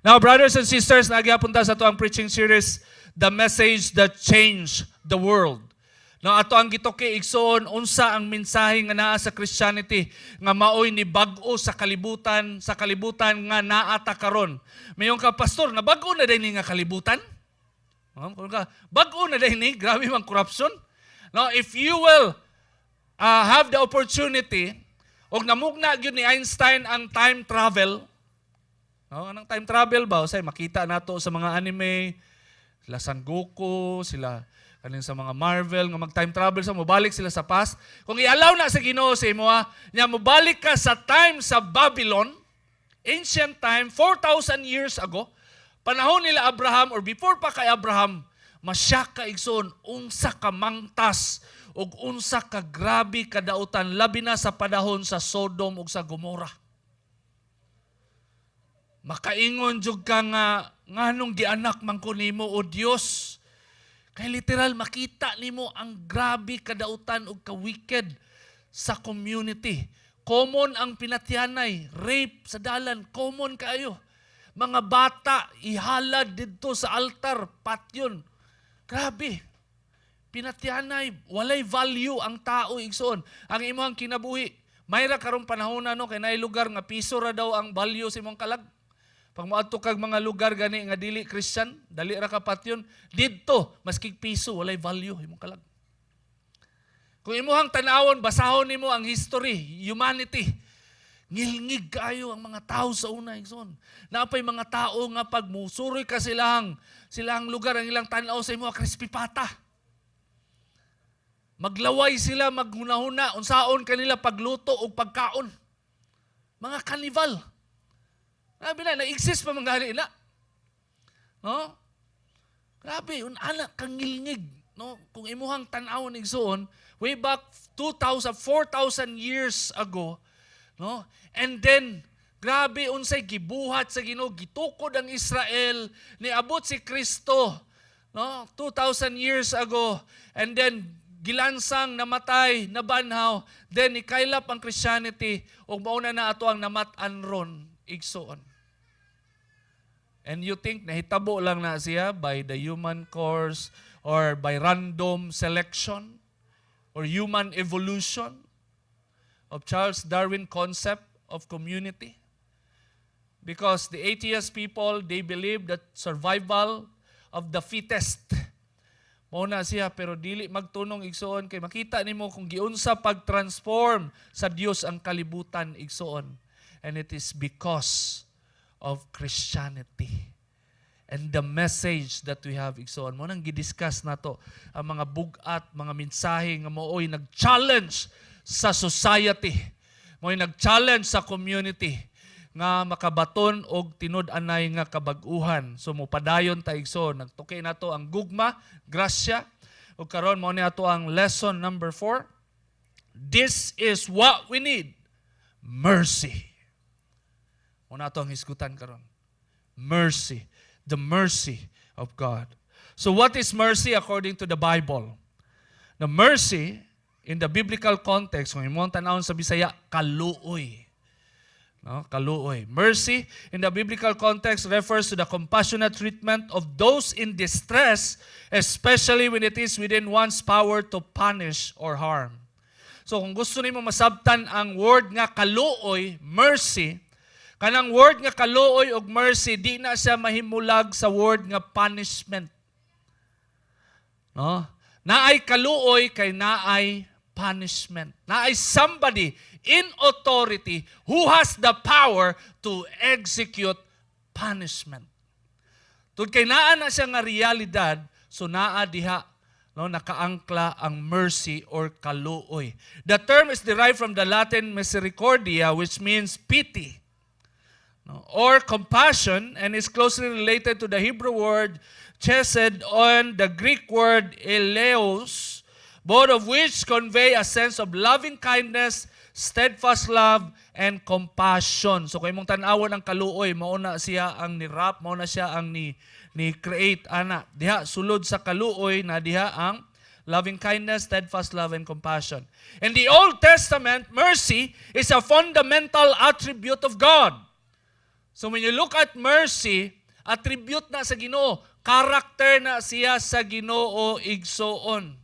Now, brothers and sisters, nagyapunta sa ito ang preaching series, The Message That Changed the World. No, ato ang gitoke igsoon unsa ang mensahe nga naa sa Christianity nga maoy ni bag-o sa kalibutan nga naata karon. Mayong ka pastor na bag-o na dinhi nga kalibutan. Bag-o na dinhi, grabe man corruption. Now, if you will have the opportunity og namugna gyud ni Einstein ang time travel. No, anong time travel ba? Usay makita nato sa mga anime, sila Son Goku, sila kaning sa mga Marvel nga mag-time travel sa mobalik sila sa past. Kung i-allow na sa Ginoo sa imo, nya mobalik ka sa time sa Babylon, ancient time, 4,000 years ago, panahon nila Abraham or before pa kay Abraham, masya ka igsoon unsa ka mangtas ug unsa ka grabe kadautan labi na sa panahon sa Sodom ug sa Gomorrah. Makaingon jud ka nga nganong gianak man ko nimo o Dios. Kay literal makita nimo ang grabe kadautan ug ka-wicked sa community. Common ang pinatyanay, rape sa dalan, common kaayo. Mga bata ihalad didto sa altar, patyon. Grabe. Pinatyanay, walay value ang tao igsoon. Ang imong kinabuhi, mayra karong panahon no kay naay lugar nga piso ra daw ang value sa imong kalag. Pag moadto kag mga lugar gani nga dili Christian, dali ra ka patyon, didto maski piso walay value imong kalag. Kung imong tan-awon, basahon nimo ang history, humanity. Ngilngig kayo ang mga tao sa una igsoon. Napay mga tao nga pag musuroy ka silang lugar ang ilang tan-aw sa imo crispy pata. Maglaway sila, maghunahuna, unsaon kanila pagluto o pagkaon. Mga kanibal. Grabe na, na-exist pa mga hali na. No? Grabe, anak kang ngilngig. No? Kung imuhang tan-awon igsoon, way back 2,000, 4,000 years ago, no? And then, grabe unsay gibuhat sa Ginoo, gitukod ang Israel, niabot si Kristo, no? 2,000 years ago, and then gilansang, namatay, nabanhaw, then ikailap ang Christianity, ug mauna na ato ang namatan ron igsoon. And you think nahitabo lang na siya by the human course or by random selection or human evolution of Charles Darwin concept of community? Because the atheist people, they believe that survival of the fittest. Mauna siya, pero dili magtunong igsoon kay makita nimo kung giunsa pag-transform sa Dios ang kalibutan igsoon. And it is because of Christianity. And the message that we have igsoon. Mo nang gidiscuss nato ang mga bugat, mga mensahe nga mooy nag-challenge sa society. Mooy nag-challenge sa community nga makabaton og tinud-anay nga kabag-uhan. So mopadayon ta igsoon. Nagtukay nato ang gugma, grasya. Ug karon mao ni ato ang lesson number 4. This is what we need. Mercy. Muna ito ang hisgutan karon. Mercy. The mercy of God. So what is mercy according to the Bible? The mercy, in the biblical context, kung imong tanawon sa Bisaya, kaluoy. No? Kaluoy. Mercy, in the biblical context, refers to the compassionate treatment of those in distress, especially when it is within one's power to punish or harm. So kung gusto nimo masabtan ang word nga kaluoy, mercy, kanang word nga kaluoy og mercy, di na siya mahimulag sa word nga punishment. No? Naay kaluoy kay naay punishment. Naay somebody in authority who has the power to execute punishment. Tungod kay naa na siya nga realidad, so naa diha no, nakaangkla ang mercy or kaluoy. The term is derived from the Latin misericordia, which means pity, or compassion, and is closely related to the Hebrew word chesed and the Greek word eleos, both of which convey a sense of loving kindness, steadfast love, and compassion. So kung imong tan-awon ang kaluoy, mauna siya ang ni-rap, mauna siya ang ni-create, ana. Diha, sulod sa kaluoy na diha ang loving kindness, steadfast love, and compassion. In the Old Testament, mercy is a fundamental attribute of God. So when you look at mercy, attribute na sa Ginoo, character na siya sa Ginoo igsoon.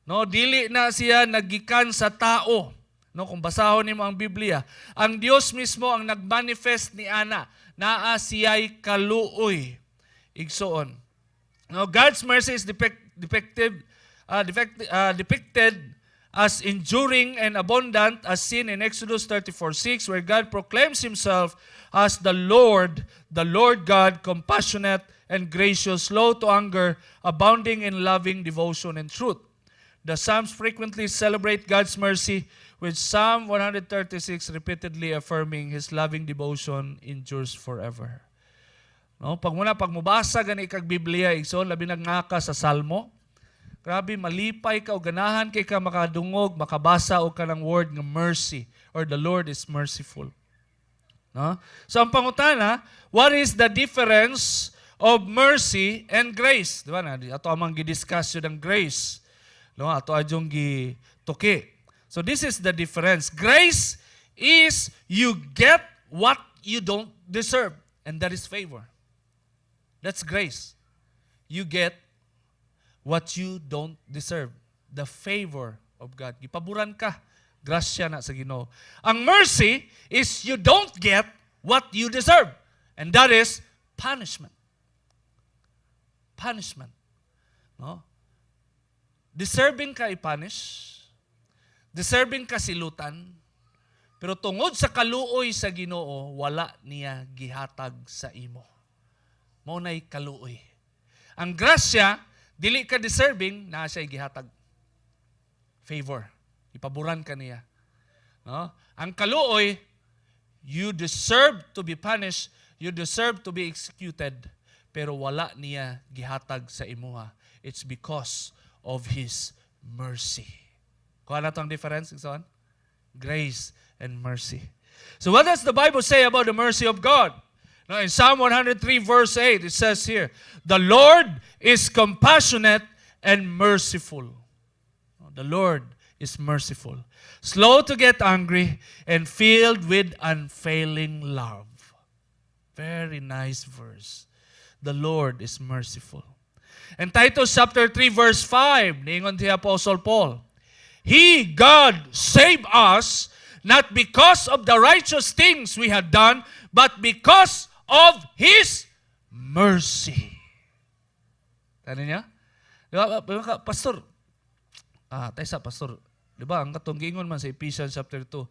No, dili na siya nagikan sa tao. No, kung basahon nimo ang Biblia, ang Dios mismo ang nagmanifest ni ana, naa siya'y kaluoy igsoon. Now, God's mercy is depicted as enduring and abundant as seen in Exodus 34:6, where God proclaims Himself as the Lord God, compassionate and gracious, slow to anger, abounding in loving devotion and truth. The Psalms frequently celebrate God's mercy, with Psalm 136 repeatedly affirming His loving devotion endures forever. No, pag mubasa gani kag Biblia, igsoon labi nagngaka sa Salmo. Grabe, malipay ka o ganahan kay ka makadungog, makabasa o ka ng word ng mercy or the Lord is merciful. No? So ang pangutana, what is the difference of mercy and grace? Diba na? Ato amang gidiscuss yun ng grace. No? Ato adyong gituki. So this is the difference. Grace is you get what you don't deserve. And that is favor. That's grace. You get what you don't deserve. The favor of God. Gipaburan ka. Grasya na sa Ginoo. Ang mercy is you don't get what you deserve. And that is punishment. Punishment. No? Deserving ka i-punish. Deserving ka silutan. Pero tungod sa kaluoy sa Ginoo, wala niya gihatag sa imo. Maunay kaluoy. Ang grasya, dili ka deserving, na siya gihatag. Favor. Ipaburan ka niya. No? Ang kaluoy, you deserve to be punished, you deserve to be executed, pero wala niya gihatag sa imuha. It's because of His mercy. Kuha na ito ang difference, son? Grace and mercy. So what does the Bible say about the mercy of God? Now, in Psalm 103 verse 8, it says here, the Lord is compassionate and merciful. The Lord is merciful, slow to get angry, and filled with unfailing love. Very nice verse. The Lord is merciful. And Titus chapter 3 verse 5, niingon si Apostle Paul, He, God, saved us, not because of the righteous things we had done, but because of His mercy. Ano niya? Diba, Pastor, tayo sa Pastor, diba, ang katunggingon man sa Ephesians chapter 2,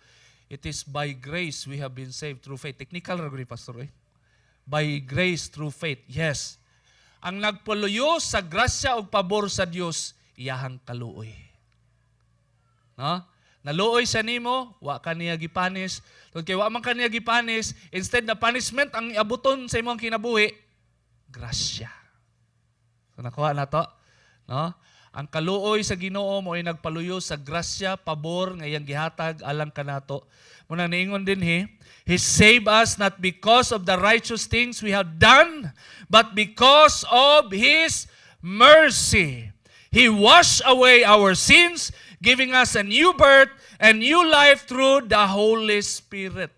it is by grace we have been saved through faith. Technical rin, Pastor, eh? By grace through faith. Yes. Ang nagpuluyo sa grasya o pabor sa Dios, iyahang kaluoy. No? Naluoy sa nimo, wa ka niya gipanis. Kaya wa man ka niya gipanis, instead na punishment ang iabuton sa imong kinabuhi, grasya. So nakuha na to, no? Ang kaluoy sa Ginoo mo ay nagpaluyo sa grasya, pabor nga iyang gihatag alang kanato. Muna niingon din He saved us not because of the righteous things we have done, but because of His mercy. He washed away our sins, giving us a new birth and new life through the Holy Spirit.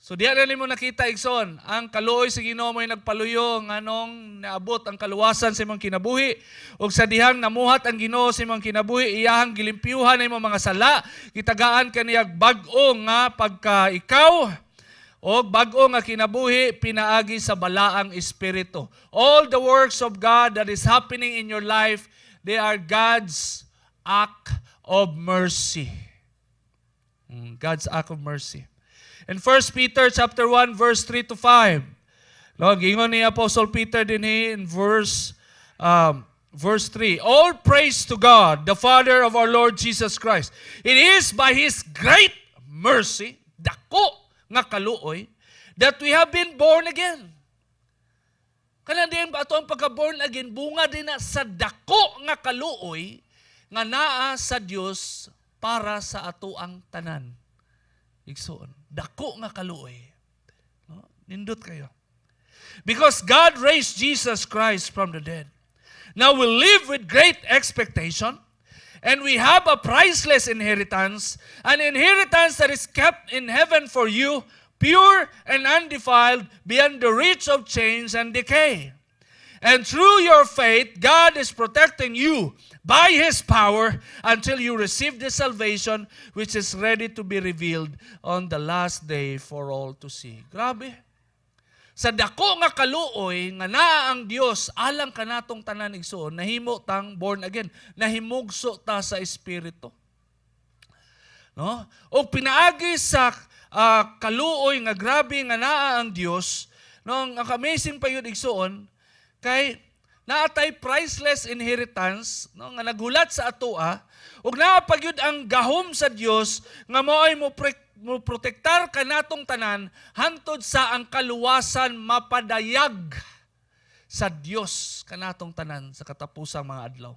So diyan na mo nakita, igsoon, ang kaluoy sa Ginoo mo ay nagpaluyo nganong naabot ang kaluwasan sa imong kinabuhi, ug sa dihang namuhat ang Ginoo sa imong kinabuhi, iyahang gilimpyuhan ang imong mga sala, kitagaan kaniya bag-o nga pagka-ikaw, o bag-o nga kinabuhi pinaagi sa balaang espiritu. All the works of God that is happening in your life, they are God's act of mercy. God's act of mercy. In 1 Peter chapter 1 verse 3 to 5. Gingon ni Apostle Peter din in verse 3. All praise to God, the Father of our Lord Jesus Christ. It is by His great mercy, dako nga kaluoy, that we have been born again. Kana din ba ato ang pagka-born again, bunga din na sa dako nga kaluoy nga naa sa Dios para sa ato ang tanan. Igsoon, dako nga kaluoy. No? Nindot kayo. Because God raised Jesus Christ from the dead. Now we live with great expectation, and we have a priceless inheritance, an inheritance that is kept in heaven for you, pure and undefiled, beyond the reach of change and decay. And through your faith, God is protecting you by His power until you receive the salvation which is ready to be revealed on the last day for all to see. Grabe. Sa dako nga kaluoy, nga naa ang Dios alang kanatong tanan igsoon, nahimo tang born again, nahimugso ta sa Espiritu. No? O pinaagi sa kaluoy nga grabe nga naa ang Dios, no, ang amazing pa yun igsoon, kay naatay priceless inheritance, no, nga nagulat sa atoa, ug naa pagyud ang gahom sa Dios nga moay mo protektar kanatong tanan hantod sa ang kaluwasan mapadayag sa Dios kanatong tanan sa katapusang mga adlaw.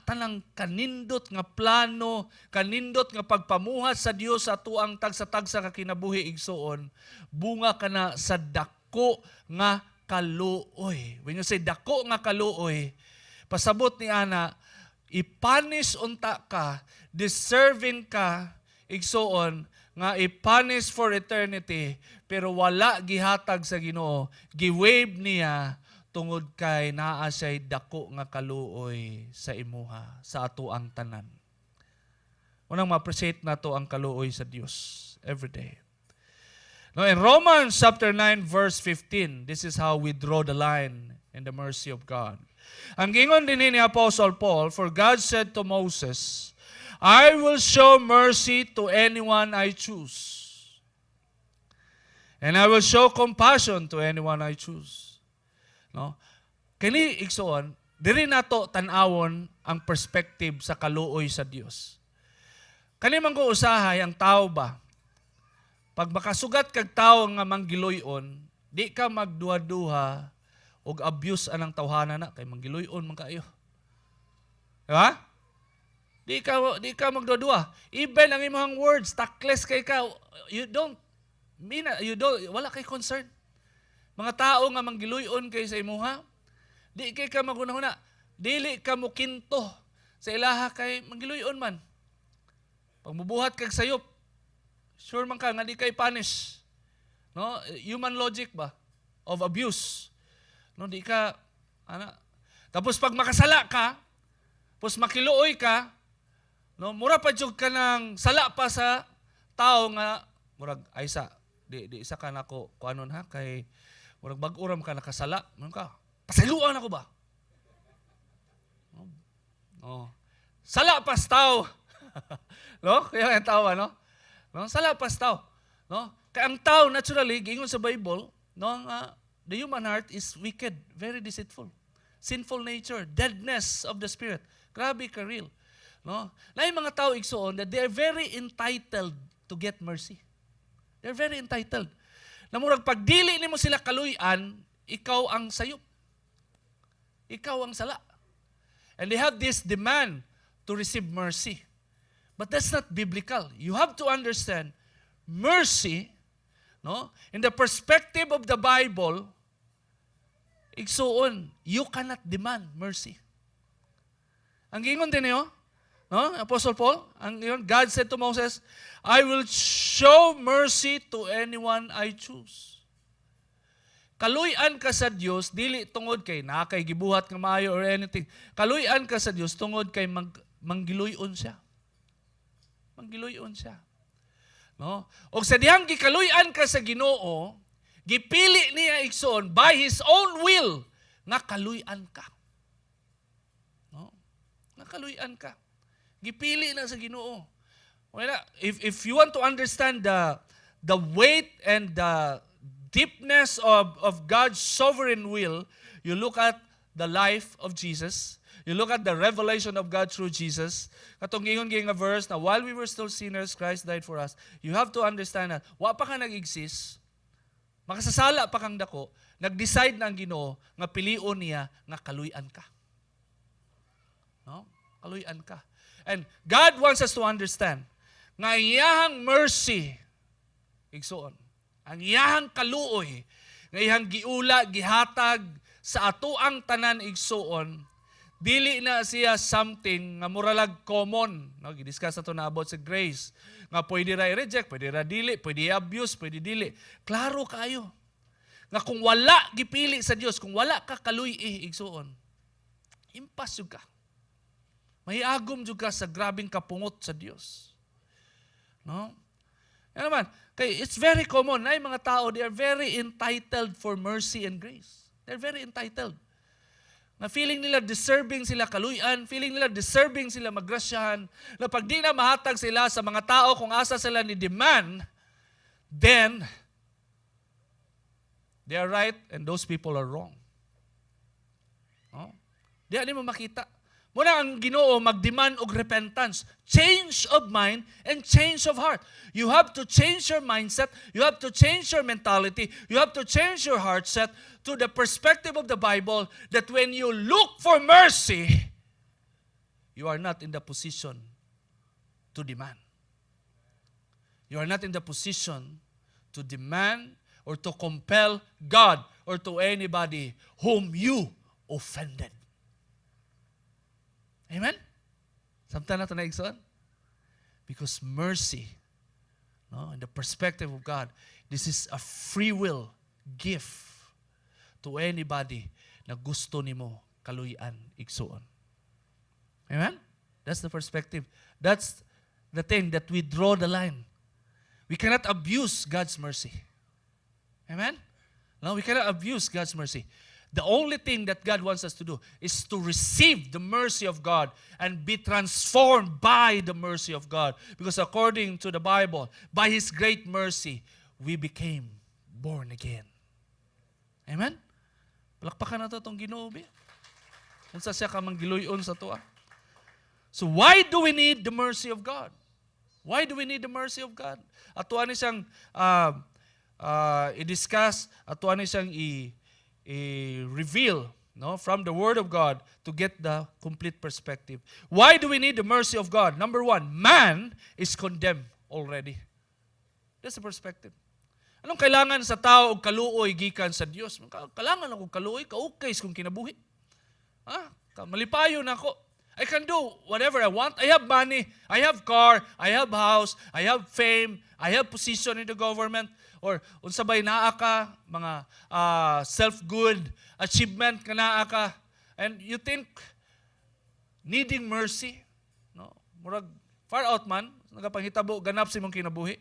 Tanang kanindot nga plano, kanindot nga pagpamuhat sa Dios sa tuang tagsa-tagsa ka kinabuhi igsoon, bunga kana sa dako nga kaluoy. When you say dako nga kaluoy, pasabot ni ana, ipanis unta ka, deserving ka, igsoon, nga ipanis for eternity, pero wala gihatag sa Ginoo, giwave niya, tungod kay naa siya'y dako nga kaluoy sa imuha, sa ato ang tanan. Unang ma-appreciate na to ang kaluoy sa Dios every day. Now, in Romans chapter 9, verse 15, this is how we draw the line in the mercy of God. Ang gingon din ni Apostle Paul, for God said to Moses, I will show mercy to anyone I choose. And I will show compassion to anyone I choose. No? Kini igsoon, diri nato tan-awon ang perspective sa kaluoy sa Dios. Kani man ko usahay ang tao ba? Pag makasugat kag tao nga manggiloyon, di ka magduha-duha og abuse anang tawhana na kay manggiloyon man kaayo. Diba? Di ka magduha-duha. Even ang imong words, takles kay ka, wala kay concern. Mga tao nga manggiluyon kay sa imuha, di kay ka magunahuna, dili ka mo kinto sa ilaha kay manggiluyon man. Pag mubuhat kag sayop, sure man ka nga di kay punish. No? Human logic ba? Of abuse. No, di ka, Tapos pag makasala ka, tapos makiluoy ka, no, mura pa jud ka ng sala pa sa tao nga, murag, aysa, di isa ka na ko, kuanon ha, kay, murag bag-uram ka nakasala, ano ka? Pasiluan ako ba? Oh. Sala pas tao. No? Kaya ang tao, no? Sala pas tao. No? Kaya ang tao, naturally, gingon sa Bible, no, the human heart is wicked, very deceitful. Sinful nature, deadness of the spirit. Grabe ka real. No? Na yung mga tao igsoon that they are very entitled to get mercy. They're very entitled. Namurag pagdili nimo sila kaluyan, ikaw ang sayop. Ikaw ang sala. And they have this demand to receive mercy. But that's not biblical. You have to understand mercy, no? In the perspective of the Bible, igsuon, you cannot demand mercy. Ang gingon din niyo, no? Apostle Paul, God said to Moses, I will show mercy to anyone I choose. Kaluyan ka sa Dios dili tungod kay nakay gibuhat nga maayo or anything. Kaluyan ka sa Dios tungod kay manggiluyon siya. Manggiluyon siya. No? Og sa dihang gikaluyan ka sa Ginoo, gipili niya igsoon by His own will nga kaluyan ka. No? Nga kaluyan ka. Gipili na sa Ginoo. Wala, if you want to understand the weight and the deepness of God's sovereign will, you look at the life of Jesus. You look at the revelation of God through Jesus. Katong ingon nga verse na while we were still sinners, Christ died for us. You have to understand that wa pa ka nag-exist, makasasala pa kang dako, nag-decide na ang Ginoo nga pilion niya nga kaluyan ka. No? Kaluyan ka. And God wants us to understand nga iyahang mercy, igsoon, ang iyahang kaluoy, nga iyahang giula, gihatag sa ato ang tanan igsoon, Dili na siya something nga muralag common. No, gidiscuss na to na about sa grace. Nga pwede ra i-reject, pwede ra dili, pwede i-abuse, pwede dili. Klaro kayo. Nga kung wala gipili sa Dios, kung wala ka kaluy igsuon, impas jud ka. Mahiagom jud ka sa grabing kapungot sa Dios. No? Yan naman, kay it's very common na yung mga tao, they are very entitled for mercy and grace. They're very entitled. Na feeling nila deserving sila kaluyan, feeling nila deserving sila magrasyahan, na pag di na mahatag sila sa mga tao kung asa sila ni demand, then they are right and those people are wrong. No? Di mo makita. Muna ang Ginoo mag-demand og repentance, change of mind and change of heart. You have to change your mindset, you have to change your mentality, you have to change your heart set to the perspective of the Bible that when you look for mercy, you are not in the position to demand. You are not in the position to demand or to compel God or to anybody whom you offended. Amen? Samtang na ito na igsoon? Because mercy, no, in the perspective of God, this is a free will gift to anybody na gusto nimo kaluyan igsoon. Amen? That's the perspective. That's the thing that we draw the line. We cannot abuse God's mercy. Amen? No, we cannot abuse God's mercy. The only thing that God wants us to do is to receive the mercy of God and be transformed by the mercy of God. Because according to the Bible, by His great mercy, we became born again. Amen? Palakpakan na ito itong Ginoo. Unsa siya ka manggiluyon sa tuwa. So why do we need the mercy of God? Why do we need the mercy of God? Atuan ni siyang i-discuss, atuan ni siyang reveal, no, from the Word of God to get the complete perspective. Why do we need the mercy of God? Number one, man is condemned already. That's the perspective. Anong kailangan sa tao og kaluoy gikan sa Dios? Kailangan ako kaluoy, ka-okay kung kinabuhi. Malipayo na ako. I can do whatever I want. I have money, I have car, I have house, I have fame, I have position in the government. Or unsabay naa ka, mga self-good achievement ka naa ka. And you think, needing mercy, no? Murag, far out man, nagapanghitabo, ganap si mong kinabuhi.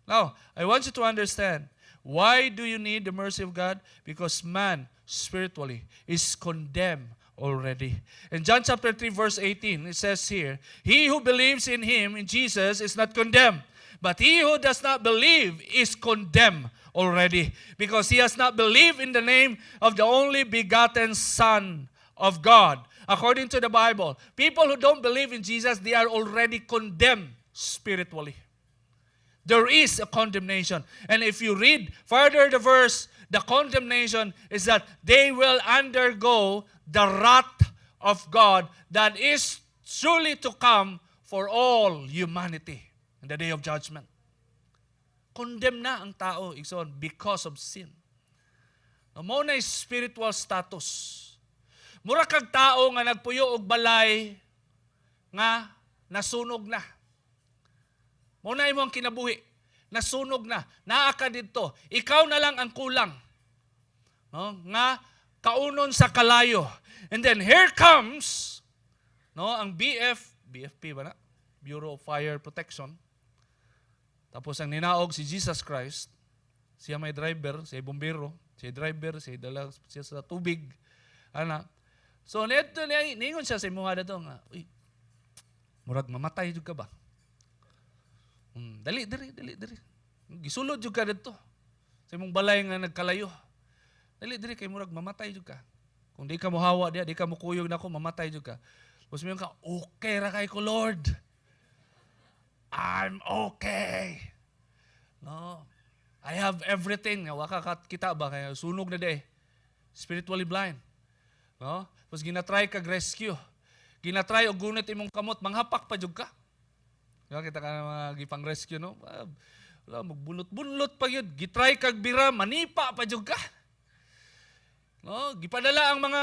Now, I want you to understand, why do you need the mercy of God? Because man, spiritually, is condemned already. In John chapter 3, verse 18, it says here, he who believes in Him, in Jesus, is not condemned. But he who does not believe is condemned already, because he has not believed in the name of the only begotten Son of God. According to the Bible, people who don't believe in Jesus, they are already condemned spiritually. There is a condemnation. And if you read further the verse, the condemnation is that they will undergo the wrath of God that is surely to come for all humanity in the day of judgment. Condemn na ang tao, igsoon, because of sin. Mao na spiritual status. Mura kag tao nga nagpuyo og balay nga nasunog na. Mao na imong kinabuhi, nasunog na. Naa ka didto, ikaw na lang ang kulang. No? Nga kaunon sa kalayo. And then here comes, no, ang BFP ba na? Bureau of Fire Protection. Tapos ang ninaog si Jesus Christ, siya may driver, siya bumbero, siya driver, siya dala siya sa tubig. Ana. So neto ningon siya sa imuha dato nga, uy, murag mamatay jud ka ba? Dali. Gisulod jud ka dito. Sa imong balay nga nagkalayo. Dali kay murag mamatay jud ka. Kung di ka mohawa diha, di ka mokuyog nako, mamatay jud ka. Tapos mo ka, okay ra kay ko, Lord. I'm okay. No. I have everything. Waka kita ba kaya sunog na de. Spiritually blind. No? Tapos ginatry kag rescue. Ginatry og gunit imong kamot, manghapak pa jud ka. Diba, kita ka na mga gipang rescue, no? Wala, magbunot-bunot pa yun. Gitry kag bira, manipa pa jud ka. No? Gipadala ang mga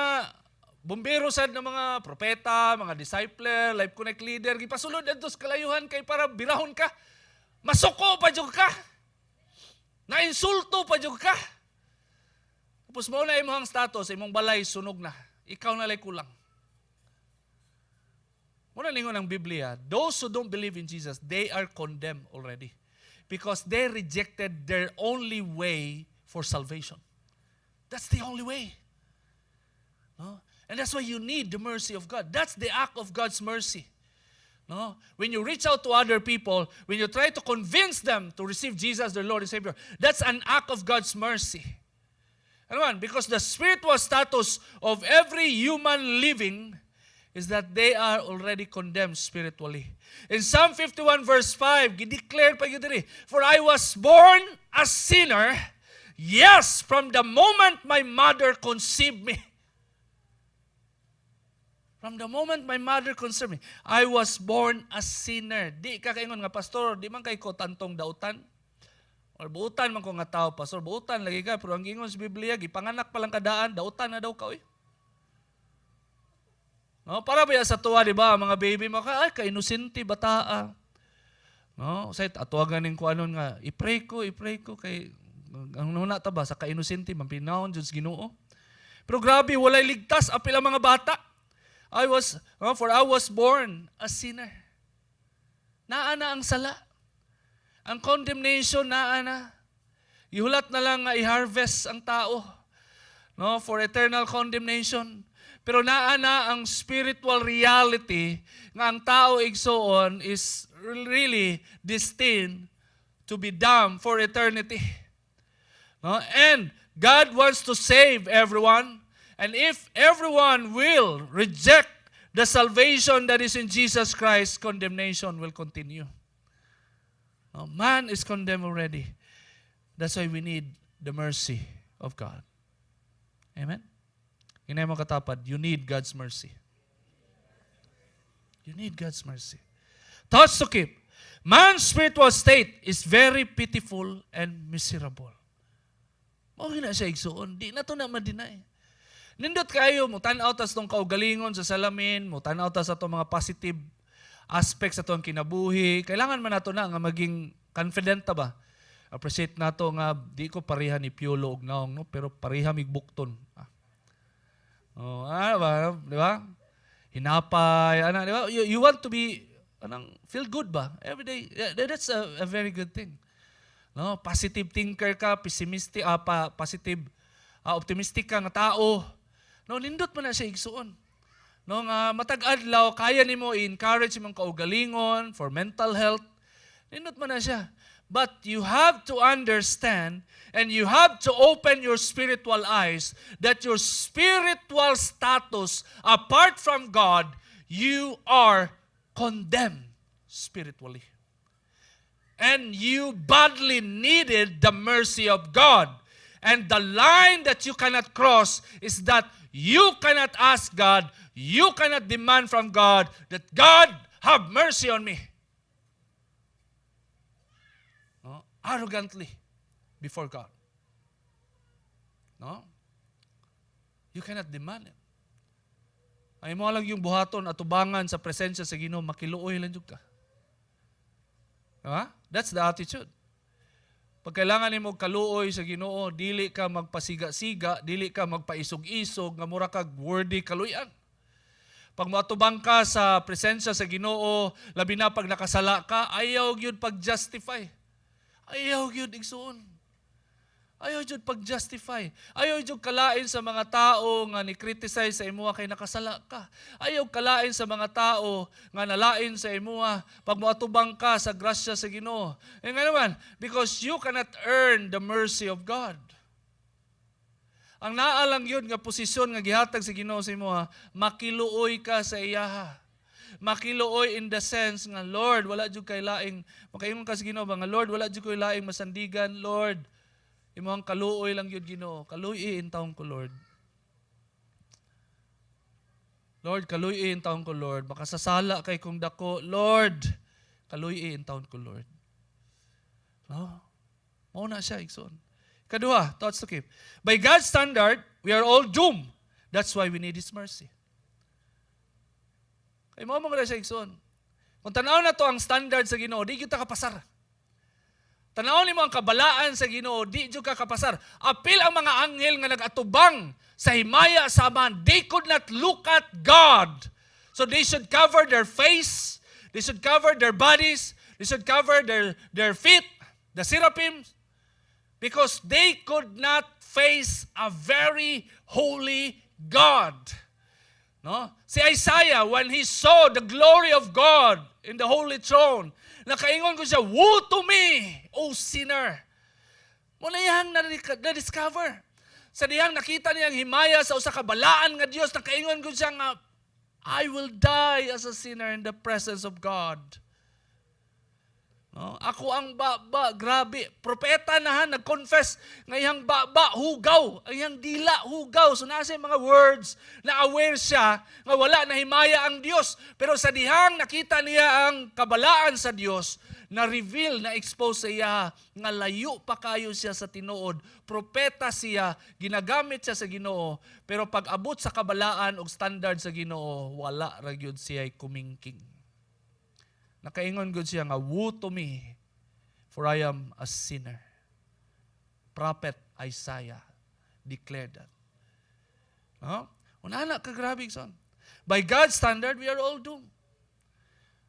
bumbero sad ng mga propeta, mga discipler, Life Connect leader, gipasulod adto sa kalayuhan kay para birahon ka. Masuko pa jud ka. Nainsulto pa jud ka. Tapos mo na imong status, imong balay sunog na. Ikaw na lay kulang. Muna lingon ng Biblia, those who don't believe in Jesus, they are condemned already. Because they rejected their only way for salvation. That's the only way. No? And that's why you need the mercy of God. That's the act of God's mercy. No? When you reach out to other people, when you try to convince them to receive Jesus, their Lord and Savior, that's an act of God's mercy. Ano man? Because the spiritual status of every human living is that they are already condemned spiritually. In Psalm 51 verse 5, gideclare pa yun diri, for I was born a sinner, yes, from the moment my mother conceived me. From the moment my mother conceived me, I was born a sinner. Di ka kaingon nga, pastor, di man kay ko tantong dautan. Or buutan man ko nga tao, pastor, buutan lagi ka, pero ang ingon sa Biblia, gipanganak pa lang kadaan, dautan na daw ka, oy. No, para ba sa tuwa, di ba, mga baby mo, ay, ka-inusinti, bataa. No, say atuwagan ning ko anon nga, i-pray ko kay ang nuna ta ba sa ka-inusinti, mampinahon jud sa Ginoo. Pero grabe, walay ligtas apil ang mga bata. For I was born a sinner. Naa na ang sala. Ang condemnation naa na. Ihulat na lang nga i-harvest ang tao, no, for eternal condemnation. Pero naa na ang spiritual reality nga ang tao igsoon is really destined to be damned for eternity. No? And God wants to save everyone. And if everyone will reject the salvation that is in Jesus Christ, condemnation will continue. Man is condemned already. That's why we need the mercy of God. Amen? Hinay mo katapad, you need God's mercy. You need God's mercy. Thoughts to keep. Man's spiritual state is very pitiful and miserable. Mao na siya igsuon. Di na to na ma-deny. Nindot kayo, mo tanaw tas tong kaugalingon sa salamin, mo tanaw tas sa mga positive aspects sa itong kinabuhi. Kailangan man nato na nga maging confident ta ba? Appreciate nato nga di ko pareha ni Piolo og naong, no? Pero pareha mig bukton. Ba? Di ba? Hinapay, di ba? You want to be, feel good ba? Every day. That's a very good thing. No? Positive thinker ka, pessimistic, optimistic ka nga tao. No, nindot man na siya igsuon. No, nga matag-adlaw kaya nimo i-encourage imong kaugalingon for mental health. Nindot man na siya. But you have to understand and you have to open your spiritual eyes that your spiritual status apart from God, you are condemned spiritually. And you badly needed the mercy of God. And the line that you cannot cross is that you cannot ask God, you cannot demand from God that God have mercy on me. No? Arrogantly before God. No? You cannot demand it. Ay mo lang yung buhaton at tubangan sa presensya sa Ginoo, makiluoy lang jud ka. Diba? That's the attitude. Pag kailangan nimo kaluoy sa Ginoo, dili ka magpasiga-siga, dili ka magpaisog-isog, nga mura kag worthy kaluyan. Pag matubang ka sa presensya sa Ginoo, labi na pag nakasala ka, ayaw gyud pag-justify. Ayaw gyud igsuon. Ayaw gyud pag-justify. Ayaw gyud kalain sa mga tao nga ni-criticize sa imuha kay nakasala ka. Ayaw kalain sa mga tao nga nalain sa imuha pag moatubang ka sa grasya sa Ginoo. E nga naman, because you cannot earn the mercy of God. Ang naalang yun nga posisyon nga gihatag sa Ginoo sa imuha, makiluoy ka sa iyaha. Makiluoy in the sense nga, Lord, wala jud kay laing, makaingon ka sa Ginoo ba nga, Lord, wala jud kay laing masandigan, Lord. Imong kaluoy lang yun, Ginoo. Kaluoy taong ko, Lord. Lord, kaluoy taong ko, Lord. Makasasala kay kong dako, Lord. Kaluoy taong ko, Lord. No? Mauna siya, igsoon. Kaduha, thoughts to keep. By God's standard, we are all doomed. That's why we need His mercy. Kay mao mo siya igsoon. Kung tanaw na to ang standard sa Ginoo, di gyud ta kapasar. Tanaw nimo ang kabalaan sa Ginoo, di gyud ka kapasar. Apil ang mga anghel nga nagatubang sa himaya sa Amahan. They could not look at God. So they should cover their face, they should cover their bodies, they should cover their feet, the seraphims, because they could not face a very holy God. No? Si Isaiah, when he saw the glory of God in the holy throne, nakaingon ko siya, "Woe to me, O sinner!" Muna iyang na-discover. Sa diyang nakita niyang himaya sa usa ka balaan nga Dios, nakaingon ko siya nga, I will die as a sinner in the presence of God. No? Ako ang baba, grabe. Propeta na nag-confess nga iyang baba, hugaw. Ang iyang dila, hugaw. So nasa yung mga words na aware siya nga wala na himaya ang Diyos. Pero sa dihang nakita niya ang kabalaan sa Diyos, na-reveal, na-expose sa iya nga layo pa kayo siya sa tinuod. Propeta siya, ginagamit siya sa Ginoo, pero pag abot sa kabalaan o standard sa Ginoo, wala ra gyud siya kumingking. Nakaingon gud siya nga, "Woe to me, for I am a sinner." Prophet Isaiah declared that. No? Una ka grabe son. By God's standard, we are all doomed.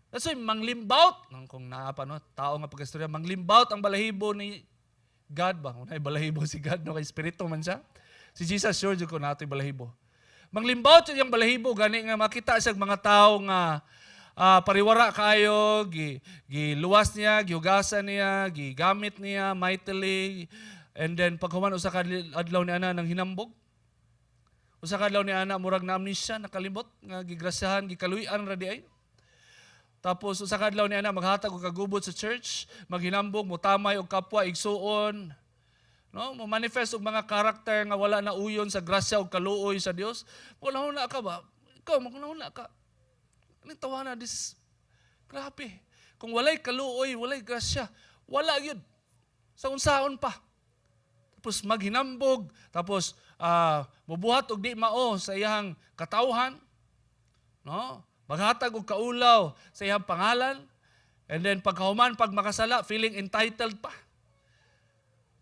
That's why manglimbaut, kung naapa no, tao nga pagkastorya, manglimbaut ang balahibo ni God ba? Unay balahibo si God no, kay espiritu man siya. Si Jesus sure jud ko nato balahibo. Manglimbaut yung balahibo gani nga makita sa mga tao nga pariwara kayo, giluwas niya, gihugasan niya, gigamit niya mightily, and then paghuman usa ka adlaw ni ana nang hinambog. Usa ka adlaw ni ana murag na amnesia, nakalimot nga gigrasyahan, gikaluy-an ra di ay. Tapos usa ka adlaw ni ana maghatag og kagubot sa church, maghinambog, mutamay og kapwa igsuon. No, mo manifest og mga karakter nga wala na uyon sa grasya ug kaluoy sa Dios. Kunahuna ka ba? Ikaw kunahuna ka. Ani tawana this. Grabe. Kung walay kaluoy, walay grasya, wala gyud. Sa unsaon pa. Tapos maghinambog, tapos mubuhat og di mao sa iyang katawhan. No? Maghatag og kaulaw sa iyang pangalan, and then pagkahuman, pag makasala, feeling entitled pa.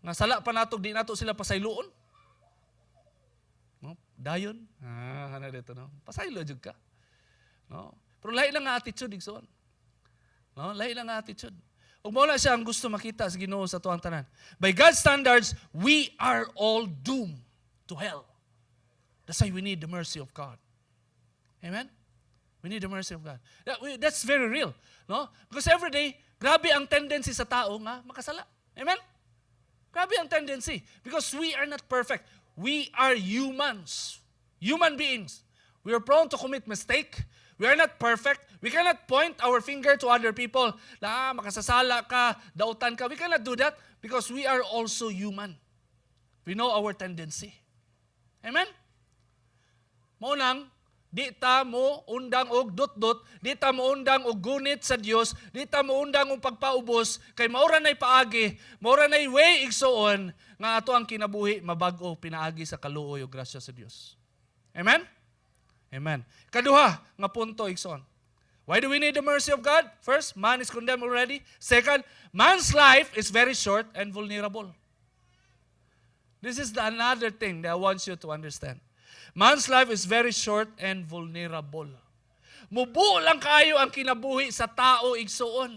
Nga sala pa nato, di nato sila pasayloon. No? Dayon. Ano dito, no? Pasaylo jud ka. No? Pero lahi lang nga attitude, igsoon. No? Lahi lang nga attitude. Ug mao na siya ang gusto makita sa Ginoo sa tuang tanan. By God's standards, we are all doomed to hell. That's why we need the mercy of God. Amen? We need the mercy of God. That's very real. No? Because every day, grabe ang tendency sa tao nga makasala. Amen? Grabe ang tendency. Because we are not perfect. We are humans. Human beings. We are prone to commit mistake. We are not perfect. We cannot point our finger to other people. Makasasala ka, dautan ka. We cannot do that because we are also human. We know our tendency. Amen? Maunang, di ta mo undang og dot-dot, di ta mo undang og gunit sa Dios, di ta mo undang og pagpaubos, kay maura nay paagi, maura nay way igsuon nga ato ang kinabuhi mabag-o pinaagi sa kaluoy ug grasya sa Dios. Amen? Amen. Kaduha nga punto igsuon. Why do we need the mercy of God? First, man is condemned already. Second, man's life is very short and vulnerable. This is another thing that I want you to understand. Man's life is very short and vulnerable. Mubuo lang kayo ang kinabuhi sa tao igsuon.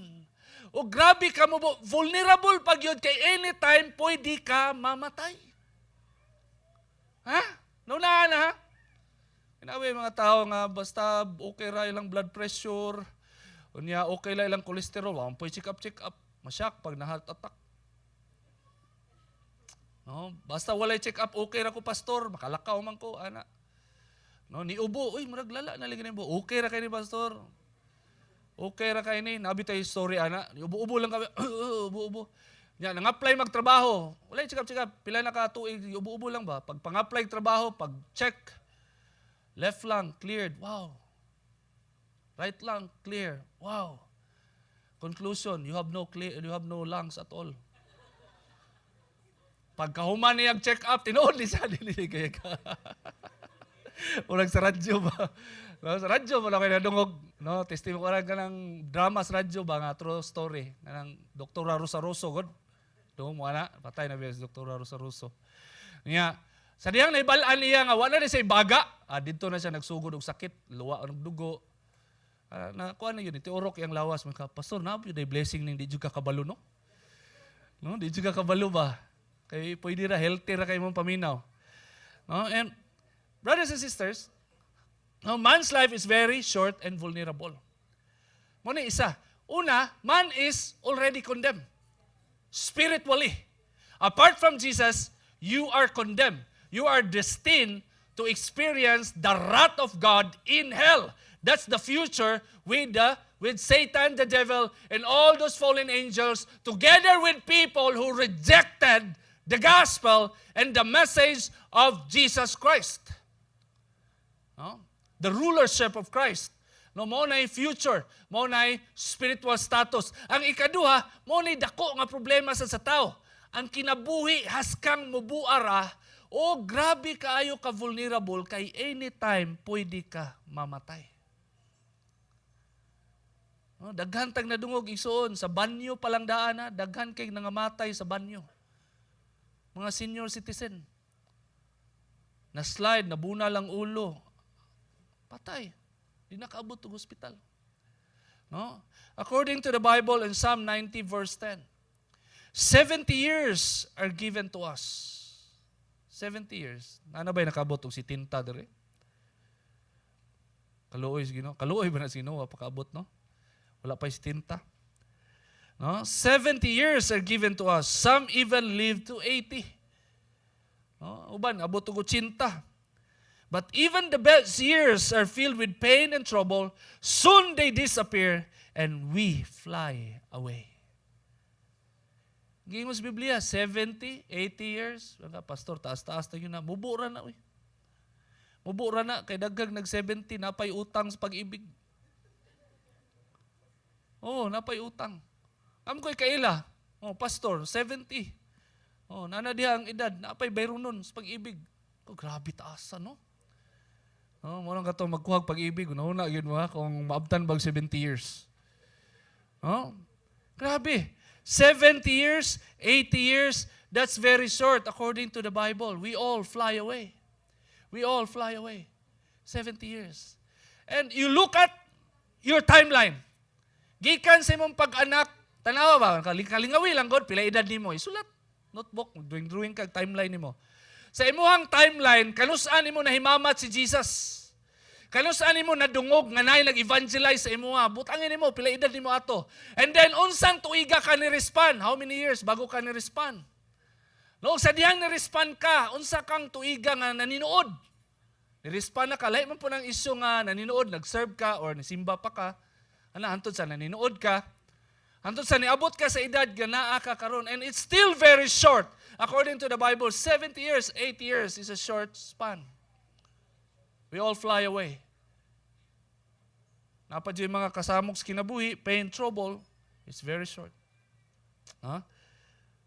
O grabe ka mubuo. Vulnerable pag yun kay anytime pwede ka mamatay. Ha? Naunahan ha? Kinawi mga tao nga basta okay ra ilang blood pressure, unya okay ra ilang cholesterol, wala po check up. Masyak pag na-heart attack. No, basta walay check up, okay ra ko pastor, makalakaw man ko ana. No, ni ubo, uy murag lala na lagi nimo. Okay ra kay ni pastor. Okay ra kay ni, nabi tay story ana. Ni ubo-ubo lang kami. Ubo-ubo. Nya nang-apply magtrabaho. Walay check up. Pila na ka tuig, ubo-ubo lang ba? Pag pang-apply trabaho, pag check left lung cleared. Wow. Right lung clear. Wow. Conclusion, you have no lungs at all. Pagkahuman niyang check up, tinuod ni sa dili kay ka. Ulag sa radyo ba? No, sa radyo mo na kayo nadungog. No, testimony ko ka ng drama sa radyo ba nga true story ng Dr. Rosa Rosso god. Do mo ana patay na biya si Dr. Rosa Rosso. Nya sa diyang naibalaan niya nga wala na siya baga. Dito na siya nagsugod og sakit, luwa og dugo. Na kuan na yun, itiurok yung lawas mga pastor na yun blessing ning di jud ka kabalo no. No, di jud ka kabalo ba? Kay pwede ra healthy ra kay mong paminaw. No, and brothers and sisters, no, man's life is very short and vulnerable. Mo ni isa. Una, man is already condemned. Spiritually. Apart from Jesus, you are condemned. You are destined to experience the wrath of God in hell. That's the future with Satan, the devil, and all those fallen angels, together with people who rejected the gospel and the message of Jesus Christ. No? The rulership of Christ. No, mo na future, mo na spiritual status. Ang ikaduha, mo na dako nga problema sa tao. Ang kinabuhi haskang mubuara o grabe kaayo ka vulnerable kay anytime pwede ka mamatay. No, daghan tag nadungog igsuon sa banyo palang daan daghan kay nangamatay sa banyo. Mga senior citizen. Na slide, nabuna lang ulo. Patay. Di nakaabot og hospital. No? According to the Bible in Psalm 90 verse 10, 70 years are given to us. 70 years. Ano ba'y nakaabot og si tinta dere? Kaluoy si Ginoo. Kaluoy ba na si Ginoo pakaabot no? Wala pa si tinta. No? 70 years are given to us. Some even live to 80. No? Uban, abot og 80. But even the best years are filled with pain and trouble. Soon they disappear and we fly away. Gingon sa Biblia, 70, 80 years. Mga pastor, taas-taas na yun na. Mubura na. Mubura na. Kay daghang nag-70, napay utang sa pag-ibig. Napay utang. Ko'y kaila. Pastor, 70. Nana diha ang edad. Napay bayro nun sa pag-ibig. Grabe taas, no? Muna ka ito magkuhag pag-ibig. Una yun mo kung maabtan bag 70 years. Grabe. 70 years, 80 years, that's very short according to the Bible. We all fly away. We all fly away. 70 years. And you look at your timeline. Gikan sa imong pag-anak, tanawa ba? Kalingawi lang God, pila edad nimo. Isulat. Notebook, drawing kag timeline nimo. Sa imuhang timeline, kanus-an nimo nahimamat si Jesus. Kanus-an nimo nadungog nga nay nag-evangelize sa imuha. Butangin nimo pila edad nimo ato. And then unsang tuiga ka ni respond? How many years bago ka ni respond? No, sa dihang ni respond ka, unsa kang tuiga nga naninood? Ni respond na ka, lahi man po ng isyu nga naninood, nag-serve ka or nisimba pa ka. Hantod sa naninood ka. Hantod sa niabot ka sa edad nga naa ka karon, and it's still very short. According to the Bible, 70 years, 80 years is a short span. We all fly away. Napad yung mga kasamok sa kinabuhi, pain, trouble, it's very short.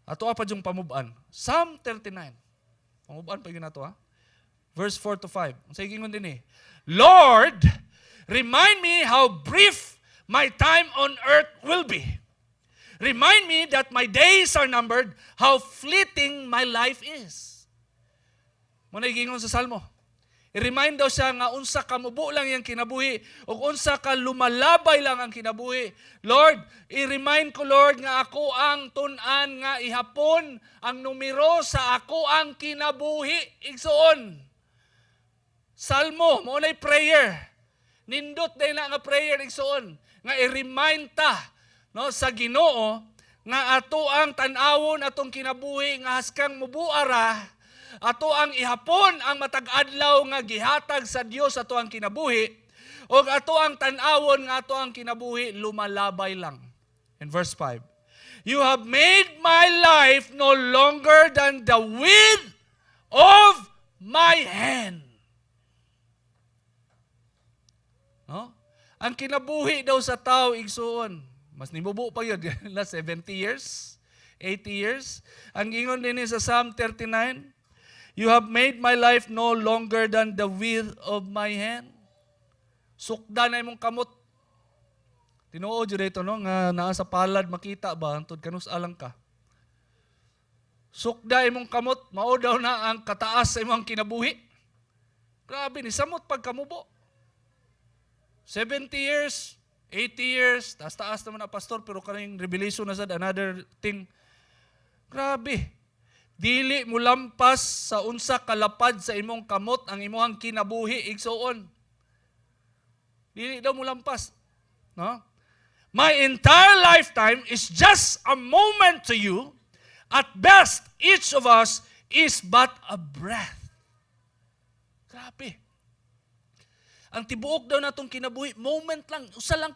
Ato apad yung pamuban. Psalm 39. Pamuban pa yun na to, Verse 4 to 5. Ang sa ikingon din Lord, remind me how brief my time on earth will be. Remind me that my days are numbered, how fleeting my life is. Muna igingon sa Salmo. I-remind daw siya nga unsa ka mubo lang yung kinabuhi o unsa ka lumalabay lang ang kinabuhi. Lord, i-remind ko Lord nga ako ang tun-an nga ihapon ang numero sa ako ang kinabuhi. Igsoon. Salmo, mo na'y prayer. Nindot day na nga prayer igsoon. Nga i-remind ta sa Ginoo nga ato ang tan-awon atong kinabuhi nga haskang mubuara. Ato ang ihapon ang matag-adlaw nga gihatag sa Dios ato ang kinabuhi o ato ang tan-awon nga ato ang kinabuhi lumalabay lang. In verse 5, you have made my life no longer than the width of my hand. No? Ang kinabuhi daw sa tao igsuon, mas nimubo pa yun, na 70 years, 80 years. Ang ingon din sa Psalm 39, You have made my life no longer than the width of my hand. Sukda na imong kamot. Tinuod yun dito, no? Nga naa sa palad, makita ba? Antod kanus alang ka. Sukda imong kamot, mao daw na ang kataas sa imong kinabuhi. Grabe, ni samot pagkamubo. 70 years, 80 years, taas-taas naman na pastor, pero kaning revelation na sad, another thing. Grabe. Dili mo lampas sa unsa kalapad sa imong kamot ang imong kinabuhi, igsoon. Dili daw mo lampas. No? My entire lifetime is just a moment to you. At best, each of us is but a breath. Grabe. Ang tibuok daw natong kinabuhi, moment lang, isa lang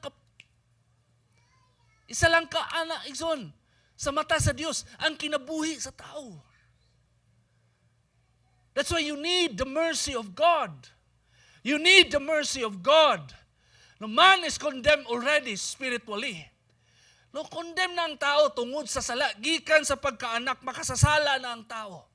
ka, ana, igsoon. Sa mata sa Diyos, ang kinabuhi sa tao. That's why you need the mercy of God. You need the mercy of God. No, man is condemned already spiritually. No, condemn na ang tao tungod sa sala. Gikan sa pagkaanak, makasasala na ang tao.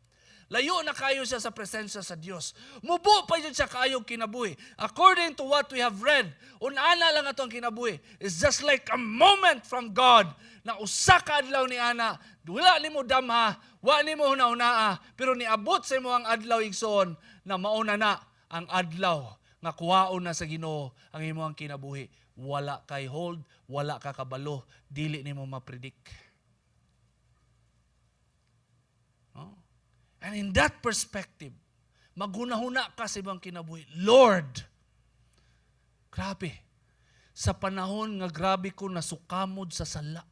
Layo na kayo siya sa presensya sa Diyos. Mubo pa yun siya kayo kinabuhi. According to what we have read, unana lang atong kinabuhi. It's just like a moment from God na usa ka adlaw ni ana. Wala ni mo damha, wala ni mo hunahunaa, pero niabot sa imo ang adlaw igsoon na mauna na ang adlaw nga kuwaon na sa Ginoo ang imong kinabuhi. Wala kay hold, wala ka kabalo, dili nimo mapredict. Oh. And in that perspective, maghunahuna ka sa imong kinabuhi. Lord, grabe, sa panahon nga grabe ko nasukamod sa sala.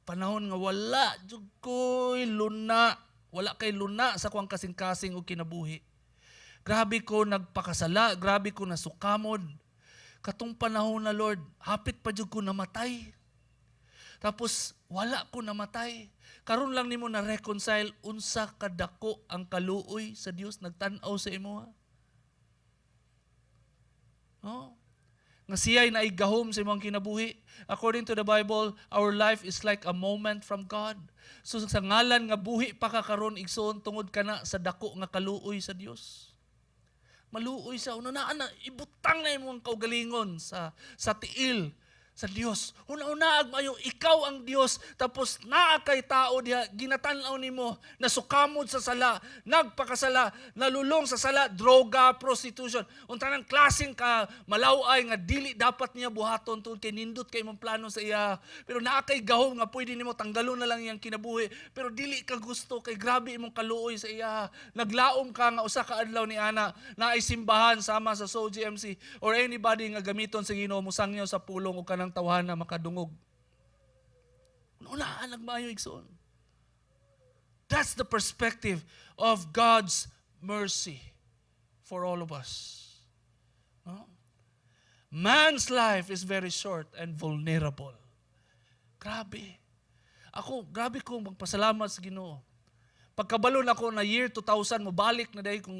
Panahon nga wala jud ko'y luna, wala kay luna sa kuang kasing-kasing o kinabuhi. Grabe ko nagpakasala, grabe ko nasukamod. Katong panahon na Lord, hapit pa jud ko namatay. Tapos wala ko namatay. Karon lang nimo na reconcile unsa kadako ang kaluoy sa Dios nagtan-aw sa imo. No? Nga siya'y naigahom sa imong kinabuhi. According to the Bible, our life is like a moment from God. So sa ngalan nga buhi pa ka karon igsoon tungod kana sa dako nga kaluoy sa Dios. Maluoy sa una na ibutang na imong kaugalingon sa tiil sa Dios. Una-una mayo ikaw ang Dios tapos naa kay tao diha ginatan-aw nimo nasukamod sa sala, nagpakasala, nalulong sa sala, droga, prostitution. Unta nang klaseng ka malaway nga dili dapat niya buhaton tungod kay nindot kay imong plano sa iya. Pero naa kay gahom nga pwede nimo tanggalon na lang iyang kinabuhi, pero dili ka gusto kay grabe imong kaluoy sa iya. Naglaom ka nga usa ka adlaw ni ana na ay simbahan sama sa SOGMC or anybody nga gamiton sa Ginoo musangyaw sa pulong o kanang tawahan na makadungog. Unaan nagmayo igsoon. That's the perspective of God's mercy for all of us. No? Man's life is very short and vulnerable. Grabe. Grabe kong magpasalamat sa Ginoo. Pagkabalon ako na year 2000, mobalik na dahil kung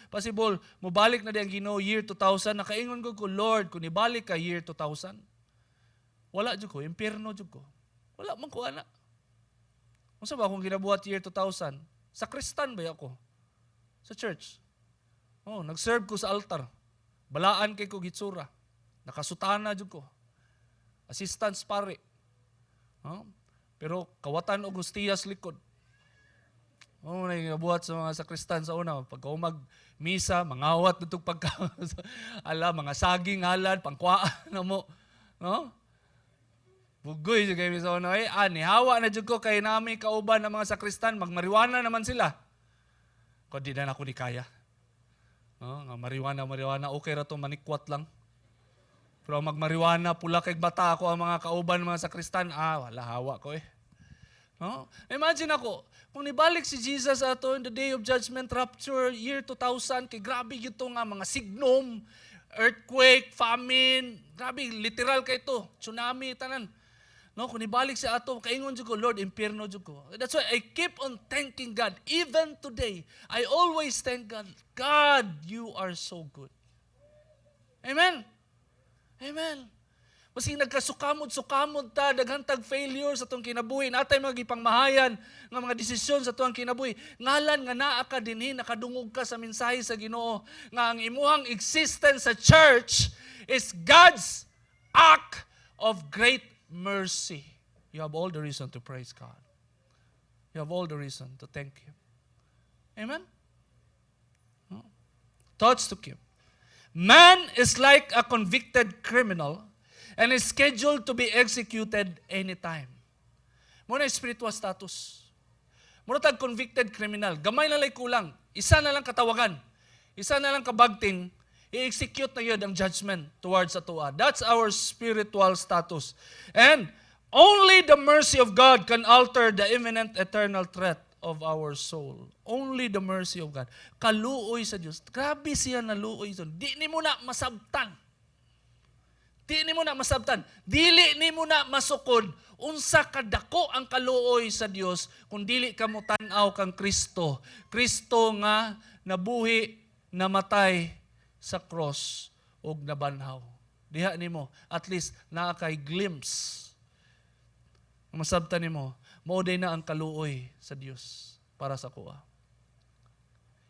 possible, mobalik na dahil ang Ginoo year 2000, nakaingon ko, Lord, kung ibalik ka year 2000, wala dyan ko, impyerno dyan ko. Wala man ko, anak. Kung saan ba akong ginabuhat year 2000? Sa Kristan ba ako? Sa church. Oh, nag-serve ko sa altar. Balaan kay ko gitsura. Nakasutana dyan ko. Assistance pare. Oh, pero kawatan o gustiyas likod. Oh, nagbuhat sa mga sakristan sa una. Pagka mag-misa, mangawat nitong mga saging halad, pangkwaan na mo. No? Bugoy siya kayo sa una. Hawa na dyan ko kay nami kauban ng mga sakristan, magmariwana naman sila. Kung di na ako ni kaya. No? Nga mariwana, okay ra to manikwat lang. Pero magmariwana, pula kay bata ako ang mga kauban ng mga sakristan, wala hawa ko eh. No? Imagine ako, kung nibalik si Jesus ato in the day of judgment, rapture, year 2000, kay grabe ito nga, mga signum, earthquake, famine, grabe, literal kay ito, tsunami, tanan. No, kung nibalik siya ato, kaingon dyan ko, Lord, impyerno dyan ko. That's why I keep on thanking God. Even today, I always thank God. God, you are so good. Amen? Amen. Masing nagkasukamod-sukamod ta, daghantag failure sa itong kinabuhi, natay mga gipangmahayan nga mga desisyon sa itong kinabuhi. Ngalan nga naa ka dinhi, nakadungog ka sa mensahe sa Ginoo, nga ang imuhang existence sa church is God's act of great mercy. You have all the reason to praise God. You have all the reason to thank Him. Amen? Thoughts to keep. Man is like a convicted criminal and is scheduled to be executed anytime. Muna spiritual status. Muna tag convicted criminal. Gamay na lang kulang. Isa na lang katawagan. Isa na lang kabagting. I-execute na yun ang judgment towards atua. That's our spiritual status. And only the mercy of God can alter the imminent eternal threat of our soul. Only the mercy of God. Kaluoy sa Diyos. Grabe siya na luoy. Di ni mo na masabtan. Di ni mo na masabtan. Dili ni mo na masukod. Unsa kadako ang kaluoy sa Dios kung dili ka mo tan-aw kang Kristo. Kristo nga nabuhi, namatay sa cross ug nabanhaw. Diha nimo at least naa kay glimpse. Masabtan nimo, mao day na ang kaluoy sa Dios para sa kuha.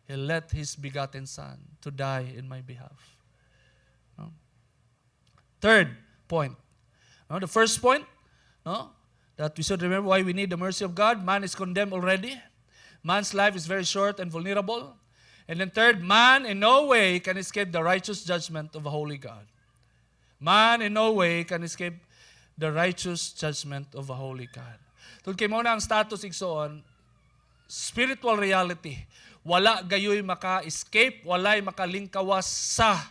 He let His begotten Son to die in my behalf. No? Third point. No, the first point, no, that we should remember why we need the mercy of God. Man is condemned already. Man's life is very short and vulnerable. And then third, man in no way can escape the righteous judgment of a holy God. Man in no way can escape the righteous judgment of a holy God. Tungkol kay mo na ang status igsoon, spiritual reality. Wala gayoy maka-escape, walay makalingkawas sa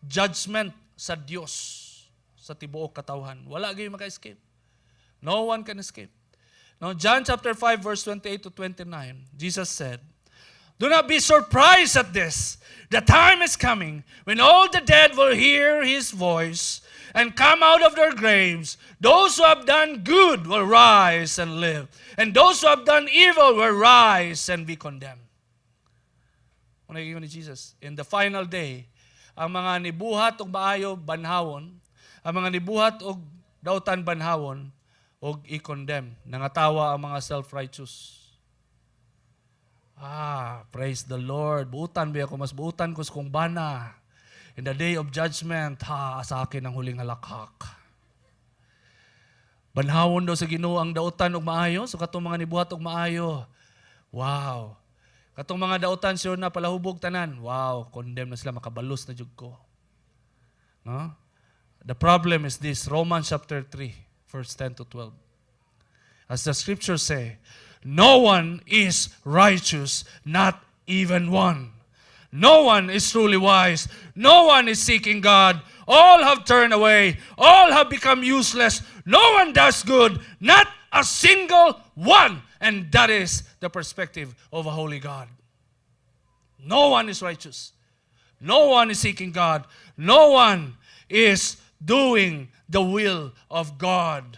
judgment sa Dios sa tibuok katawhan. Wala gayoy maka-escape. No one can escape. Now, John chapter 5 verse 28 to 29, Jesus said, "Do not be surprised at this. The time is coming when all the dead will hear His voice and come out of their graves. Those who have done good will rise and live, and those who have done evil will rise and be condemned." Ano yung ni Jesus? In the final day, ang mga nibuhat og maayo banhawon, ang mga nibuhat og dautan banhawon, og i-condemn. Nangatawa ang mga self-righteous. Praise the Lord. Buutan ba ako? Mas buutan ko kung bana. In the day of judgment, sa akin ang huling halakhak. Banhawon daw sa Ginoo ang dautan og maayo, so katong mga nibuhat og maayo. Wow. Katong mga dautan sure na palahubog tanan. Wow, condemn na sila, makabalos na jud ko. No? The problem is this, Romans chapter 3, verse 10 to 12. As the scriptures say, no one is righteous, not even one. No one is truly wise. No one is seeking God. All have turned away. All have become useless. No one does good. Not a single one. And that is the perspective of a holy God. No one is righteous. No one is seeking God. No one is doing the will of God.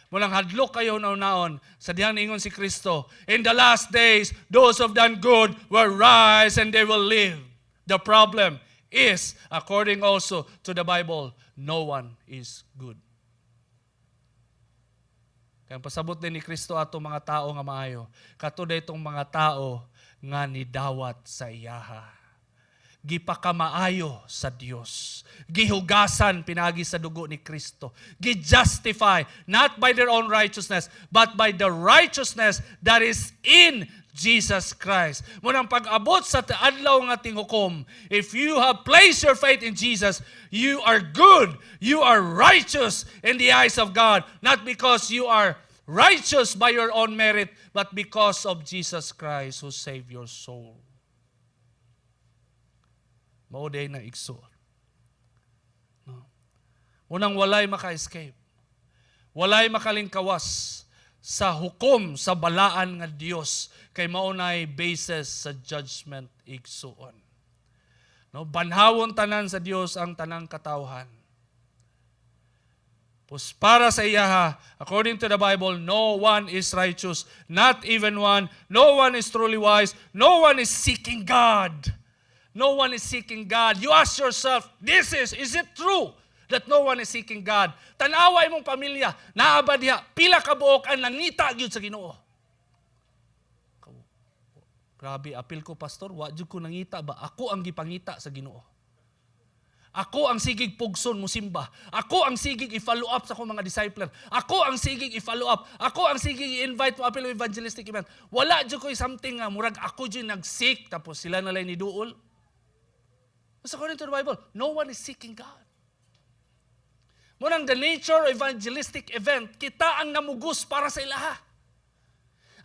Mulang hadlok kayo naon sa diyan ingon si Kristo, in the last days, those who have done good will rise and they will live. The problem is, according also to the Bible, no one is good. Kaya pasabot din ni Kristo ato mga tao nga maayo. Katuday itong mga tao nga nidawat sa iyaha. Gipakamaayo sa Dios. Gihugasan pinagi sa dugo ni Kristo. Gi-justify not by their own righteousness but by the righteousness that is in Jesus Christ. Munang pag-abot sa adlaw nga tinghukom, if you have placed your faith in Jesus, you are good, you are righteous in the eyes of God, not because you are righteous by your own merit, but because of Jesus Christ who saved your soul. Mauday na igsoon. No. Unang walay maka-escape. Walay makalingkawas sa hukom sa balaan nga Dios kay maunay basis sa judgment igsoon. No, banhawon tanan sa Dios ang tanang katawhan. Pus para sa iyaha, according to the Bible, no one is righteous, not even one. No one is truly wise. No one is seeking God. No one is seeking God. You ask yourself, is it true? that no one is seeking God. Tanawa imong pamilya, naaba diha, pila ka buok ang nangita gyud sa Ginoo. Grabe, apil ko, pastor, wa jud ko nangita ba? Ako ang gipangita sa Ginoo. Ako ang sigig pugson mo simba. Ako ang sigig i-follow up sa akong mga discipler. Ako ang sigig i-follow up. Ako ang sigig i-invite mo apil evangelistic event. Wala jud ko something nga murag ako jud nag-seek tapos sila na lang ni duol. According to the Bible, no one is seeking God. Munang the nature evangelistic event, kita ang namugos para sa ilaha.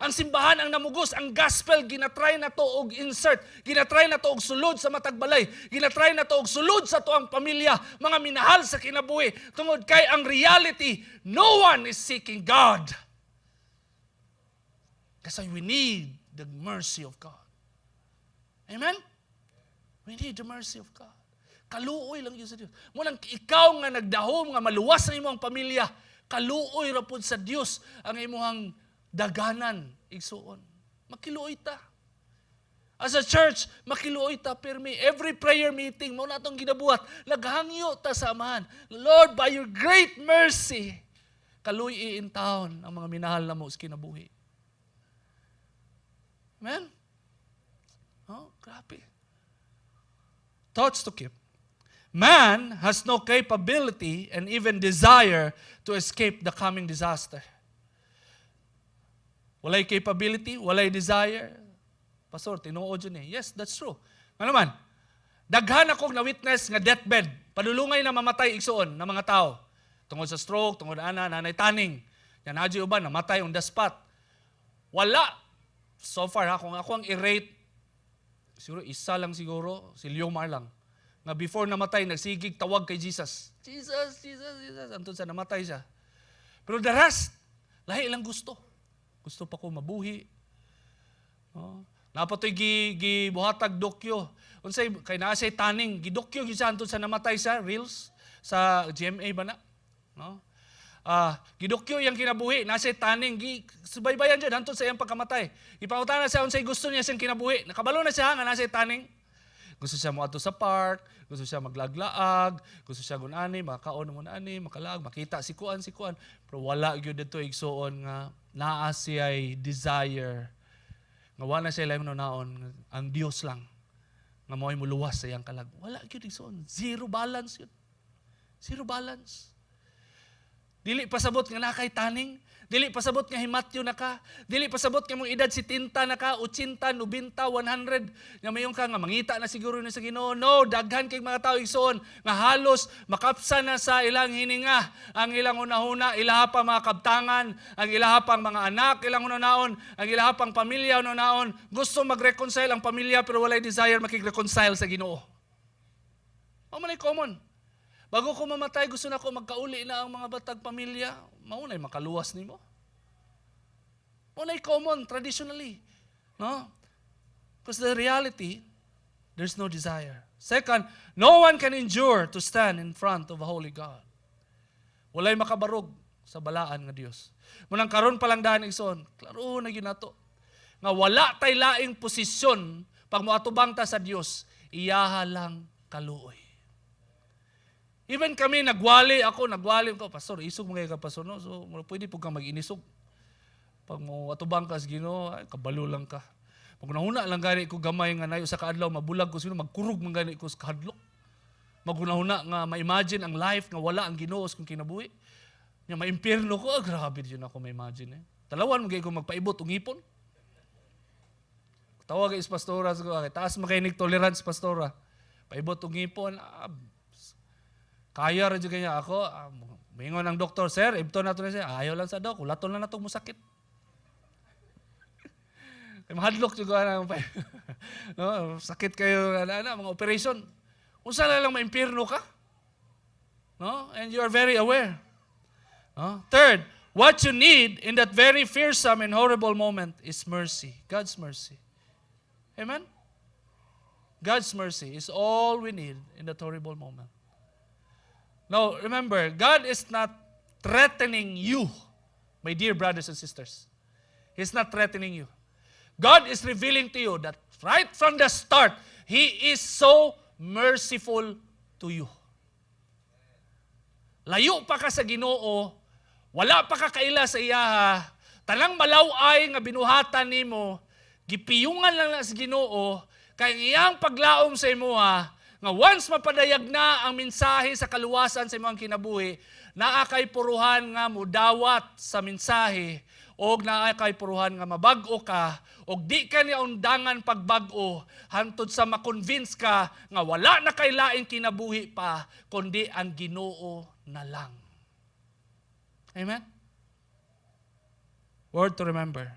Ang simbahan ang namugos, ang gospel, ginatry na to og insert, ginatry na to og sulod sa matagbalay, ginatry na to og sulod sa to ang pamilya, mga minahal sa kinabuhi, tungod kay ang reality, no one is seeking God. Kasi we need the mercy of God. Amen? We need the mercy of God. Kaluoy lang yun sa Diyos. Munang ikaw nga nagdahom, nga maluwas na imong pamilya, kaluoy ra pud sa Diyos ang imong daganan, igsuon. Makiluoy ta. As a church, makiluoy ta pirmi. Every prayer meeting, mo na itong ginabuhat, naghangyo ta sa Amahan. Lord, by your great mercy, kaluoy in town ang mga minahal na mo sa kinabuhi. Amen? Oh, grabe. Thoughts to keep. Man has no capability and even desire to escape the coming disaster. Walay capability, walay desire. Pastor, tinuod yun eh. Yes, that's true. Ano naman? Daghan akong na-witness nga deathbed. Padulungay na mamatay igsuon ng mga tao. Tungod sa stroke, tungod nanay taning. Yan, adyo uban, namatay on the spot. Wala. So far, ako ang i-rate, siguro isa lang siguro, si Leomar lang. Nga before namatay, nagsigig tawag kay Jesus. Jesus, Jesus, Jesus. Antun sa namatay siya. Pero the rest, lahi lang gusto. Gusto pa ko mabuhi. Oh. Napatoy gibuhatag dokyo. Unsay kay naa say taning, gidokyo gyud sa antun sa namatay siya, reels sa GMA ba na? No? Gidokyo yang kinabuhi, nasa taning, subaybayan dyan, hantod sa iyang pagkamatay. Ipangutana siya unsay gusto niya siyang kinabuhi. Nakabalo na siya nga nasa taning. Gusto siya mo ato sa park, gusto siya maglaglaag, gusto siya gunani, makaon mo ani, makalaag, makita si kuan. Pero wala gyud dito igsuon nga naa siya'y desire. Nga wala siya lain naon, ang Dios lang. Nga mo'y muluwas sa iyang kalag. Wala gyud igsuon. Zero balance yun. Zero balance. Dili pasabot nga nakay taning, dili pasabot nga himatyo na ka, dili pasabot nga mong edad 70 na ka, 80, 90, 100, nga mayong ka nga mangita na siguro na sa Ginoo. No, daghan kay mga tao igsoon nga halos makapsa na sa ilang hininga, ang ilang unahuna, ilaha pa mga kabtangan, ang ilaha pang mga anak, ilang unaon, ang ilaha pang pamilya unaon, gusto mag-reconcile ang pamilya pero walay desire makig-reconcile sa Ginoo. Mamanay common. Bago ko mamatay, gusto na ko magkauli na ang mga batag pamilya. Maunay makaluwas nimo. Maunay common, traditionally. No? Because the reality, there's no desire. Second, no one can endure to stand in front of a holy God. Walay makabarog sa balaan nga Dios. Munang karon pa lang daan igsoon, klaro na gyud nato. Nga wala tay laing posisyon pag moatubang ta sa Dios, iyaha lang kaluoy. Even kami, nagwali ko, pastor, isog mga ka, pastor, no? So, pwede po kang mag-inisog. Pag mo atubang ka sa Ginoo, ay, kabalo lang ka. Pag nahuna lang gani ko gamay nga nayo sa kaadlaw, mabulag ko sino, magkurog man gani ko sa kahadlok. Magunahuna nga ma-imagine ang life nga wala ang Ginoo kung kinabuhi. Nga ma-impyerno ko, grabe yun ako ma-imagine. Talawan, magay ko magpaibot ung ipon. Tawag is pastora, taas makainig tolerance, pastora. Paibot ung ipon, kaya rin kanya ako, mingon ng doktor, sir, ibto na ito na siya, ayaw lang sa dok, ulaton lang na ito musakit. Mahadlok juga na, no, sakit kayo, mga operation. Kung saan lang ma-impyerno ka, no? And you are very aware. No? Third, what you need in that very fearsome and horrible moment is mercy, God's mercy. Amen? God's mercy is all we need in that horrible moment. Now, remember, God is not threatening you, my dear brothers and sisters. He's not threatening you. God is revealing to you that right from the start, He is so merciful to you. layo pa ka sa Ginoo, wala pa ka kaila sa iyaha, tanang malaway nga binuhatan nimo, gipiyungan lang na sa Ginoo, kay iyang paglaom sa imuha, nga once mapadayag na ang mensahe sa kaluwasan sa imong kinabuhi, naa kay puruhan nga mudawat sa mensahe, og naa kay puruhan nga mabag-o ka, og di ka niya undangan pagbag-o, hantod sa makonvince ka nga wala na kay laing kinabuhi pa, kundi ang Ginoo na lang. Amen? Word to remember.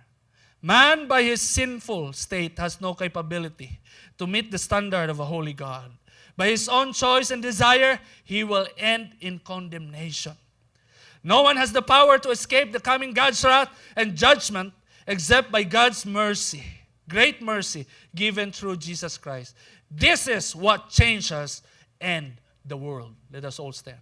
Man by his sinful state has no capability to meet the standard of a holy God. By his own choice and desire, he will end in condemnation. No one has the power to escape the coming God's wrath and judgment except by God's mercy, great mercy given through Jesus Christ. This is what changes and the world. Let us all stand.